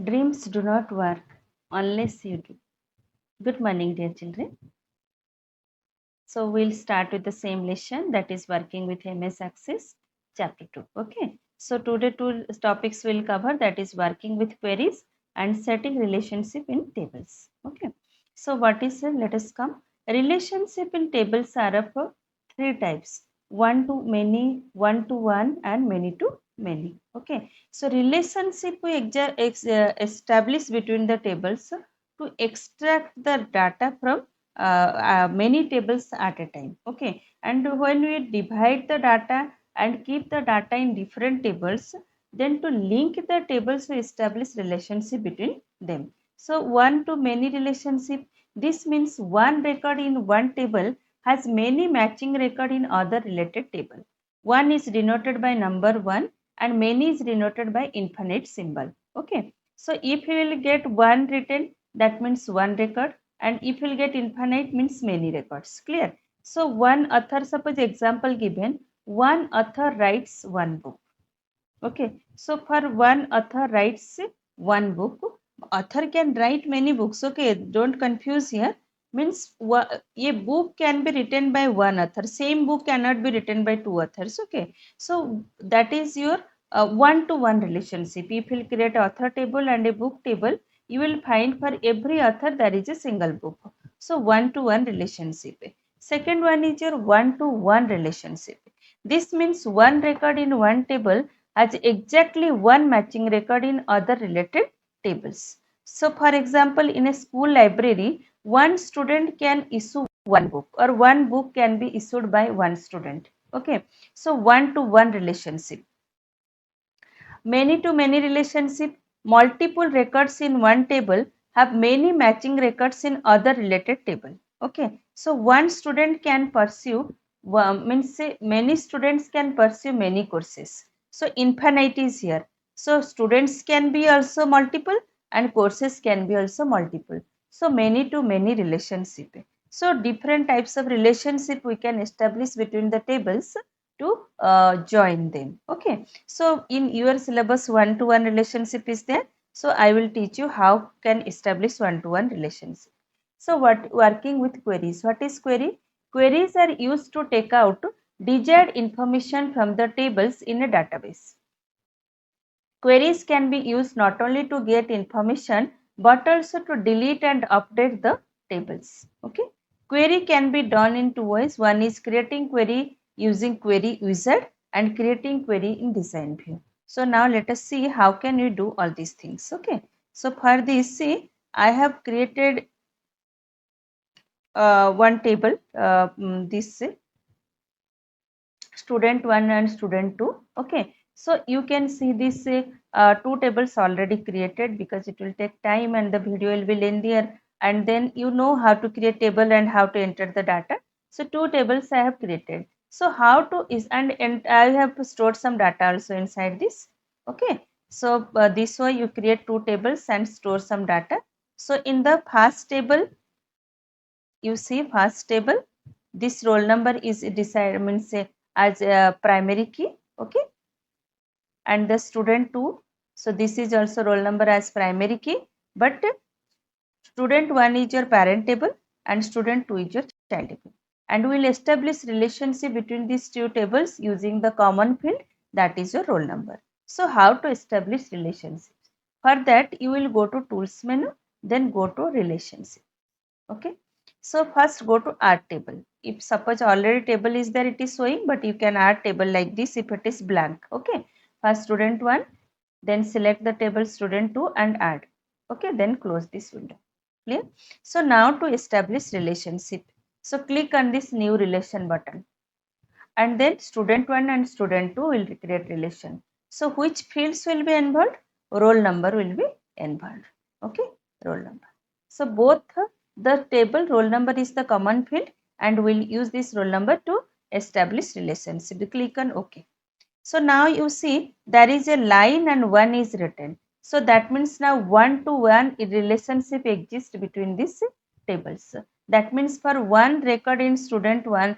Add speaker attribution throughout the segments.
Speaker 1: Dreams do not work unless you do. Good morning, dear children. So we'll start with the same lesson, that is working with MS Access chapter 2. Okay. So today two topics will cover, that is working with queries and setting relationship in tables. Okay. So what is it? Let us come. Relationship in tables are of three types: one to many, one to one, and many to many. Okay. So relationship we establish between the tables to extract the data from many tables at a time. Okay. And when we divide the data and keep the data in different tables, then to link the tables we establish relationship between them. So one to many relationship, this means one record in one table has many matching record in other related table. One is denoted by number 1 and many is denoted by infinite symbol. Okay. So if you will get one written, that means one record, and if you will get infinite means many records. Clear? So one author, suppose example given, one author writes one book. Okay. So for one author writes one book, author can write many books. Okay. Don't confuse here. Means a book can be written by one author. Same book cannot be written by two authors. Okay. So that is your one-to-one relationship. If you create author table and a book table, you will find for every author there is a single book. So one-to-one relationship. Second one is your one-to-one relationship. This means one record in one table has exactly one matching record in other related tables. So for example, in a school library, one student can issue one book or one book can be issued by one student. Okay. So one to one relationship. Many to many relationship, multiple records in one table have many matching records in other related table. Okay. So one student can pursue, means say many students can pursue many courses. So infinite is here. So students can be also multiple and courses can be also multiple. So many to many relationship. So different types of relationship we can establish between the tables to join them. Okay. So in your syllabus one-to-one relationship is there. So I will teach you how can establish one-to-one relationship. So what working with queries? What is query? Queries are used to take out desired information from the tables in a database. Queries can be used not only to get information but also to delete and update the tables. Okay. Query can be done in two ways. One is creating query using query wizard and creating query in design view. So now let us see how can we do all these things. Okay. So for this, see, I have created one table, this student 1 and student 2. Okay. So you can see this two tables already created because it will take time and the video will be lengthier, and then you know how to create table and how to enter the data. So two tables I have created. So how to is and I have stored some data also inside this. Okay. So this way you create two tables and store some data. So in the first table, you see first table, this roll number is decided, means as a primary key. Okay. And the student 2, so this is also roll number as primary key, but student 1 is your parent table and student 2 is your child table, and we will establish relationship between these two tables using the common field, that is your roll number. So how to establish relationships? For that you will go to tools menu, then go to relationship. Okay. So first go to add table. If suppose already table is there, it is showing, but you can add table like this if it is blank. Okay. First student 1, then select the table student 2 and add. Okay. Then close this window. Clear? So now to establish relationship. So click on this new relation button, and then student 1 and student 2 will create relation. So which fields will be involved? Roll number will be involved. Okay. Roll number. So both the table roll number is the common field, and we'll use this roll number to establish relationship. Click on OK. So now you see there is a line and 1 is written. So that means now 1 to 1 relationship exists between these tables. That means for one record in student 1,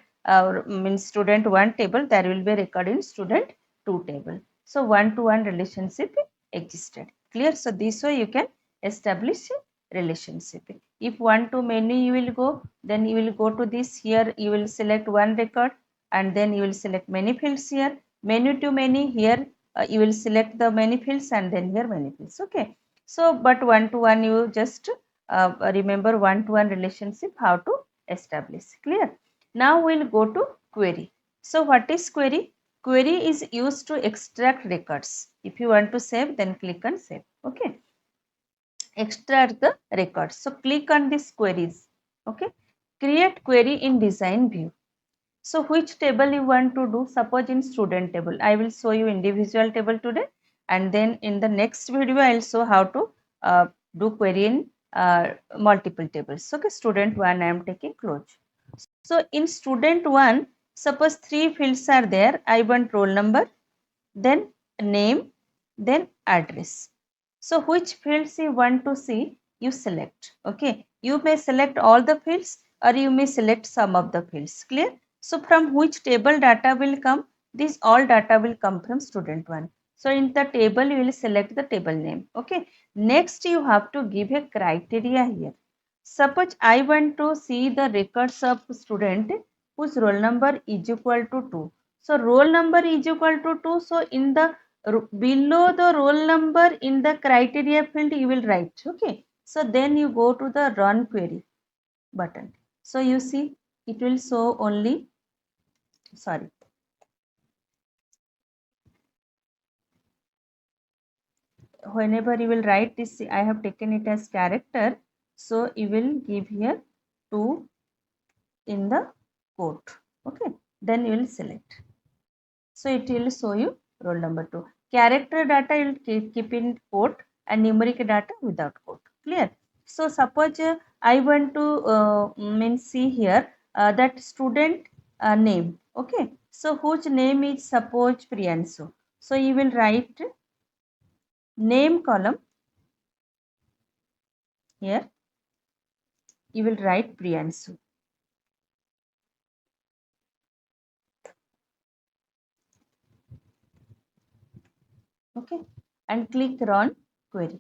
Speaker 1: means student 1 table, there will be a record in student 2 table. So 1 to 1 relationship existed. Clear? So this way you can establish a relationship. If one to many you will go, then you will go to this. Here you will select one record and then you will select many fields here. Many to many here you will select the many fields and then here many fields. Okay. So but one to one you just remember one to one relationship how to establish. Clear? Now we'll go to query. So what is query? Query is used to extract records. If you want to save, then click on save. Okay. Extract the records. So click on this queries. Okay. Create query in design view. So which table you want to do? Suppose in student table. I will show you individual table today, and then in the next video I will show how to do query in multiple tables. Okay. Student 1 I am taking close. So in student 1, suppose 3 fields are there. I want roll number, then name, then address. So which fields you want to see, you select. Okay. You may select all the fields or you may select some of the fields. Clear? So from which table data will come? This all data will come from student 1. So in the table you will select the table name. Okay. Next you have to give a criteria here. Suppose I want to see the records of student whose roll number is equal to 2. So roll number is equal to 2. So in the below the roll number in the criteria field you will write. Okay. So then you go to the run query button. So you see it will show only, sorry, whenever you will write this, I have taken it as character. So you will give here 2 in the quote. Okay. Then you will select. So it will show you roll number 2. Character data you will keep in quote and numeric data without quote. Clear? So suppose I want to see here that student name. Okay. So whose name is suppose Priyansu. So you will write name column here. You will write Priyansu. Okay. And click run query.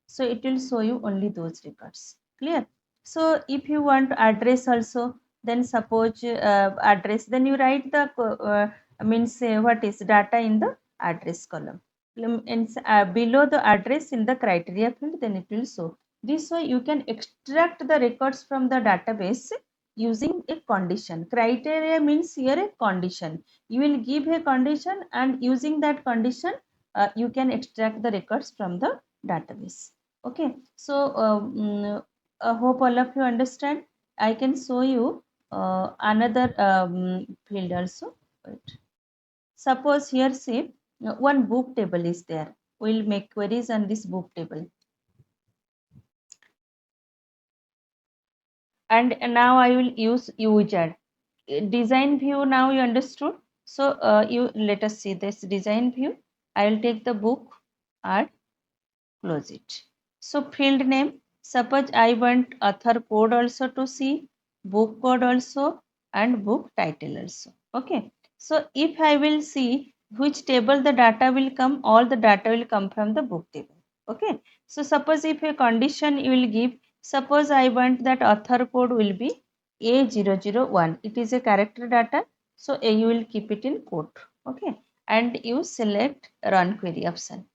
Speaker 1: So it will show you only those records. Clear? So if you want address also, then suppose address, then you write the means what is data in the address column. And below the address in the criteria field, then it will show. This way you can extract the records from the database using a condition. Criteria means here a condition. You will give a condition and using that condition you can extract the records from the database. Okay. So I hope all of you understand. I can show you another field also. Wait. Suppose here say one book table is there. We'll make queries on this book table. And now I will use UWizard. Design view now you understood. So you let us see this design view. I will take the book and close it. So field name, suppose I want author code also to see, book code also and book title also. Okay. So if I will see which table the data will come, all the data will come from the book table. Okay. So suppose if a condition you will give, suppose I want that author code will be A001. It is a character data. So you will keep it in quote. Okay. And you select run query option.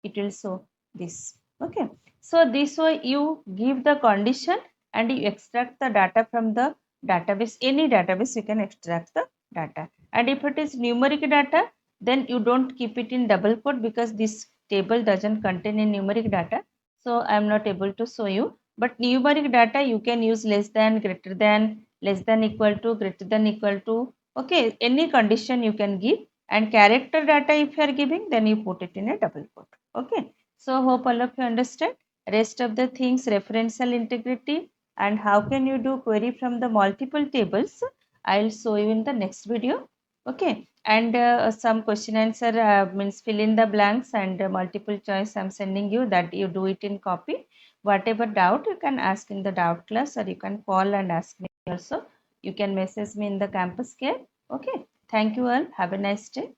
Speaker 1: It will show this. Okay. So this way you give the condition and you extract the data from the database. Any database you can extract the data. And if it is numeric data, then you don't keep it in double quote because this table doesn't contain any numeric data. So I am not able to show you. But numeric data you can use less than, greater than, less than equal to, greater than equal to. Okay, any condition you can give. And character data if you are giving, then you put it in a double quote. Okay. So hope all of you understand. Rest of the things, referential integrity and how can you do query from the multiple tables, I'll show you in the next video. Okay. And some question answer means fill in the blanks and multiple choice I'm sending you, that you do it in copy. Whatever doubt you can ask in the doubt class, or you can call and ask me also. You can message me in the campus care. Okay. Thank you all. Have a nice day.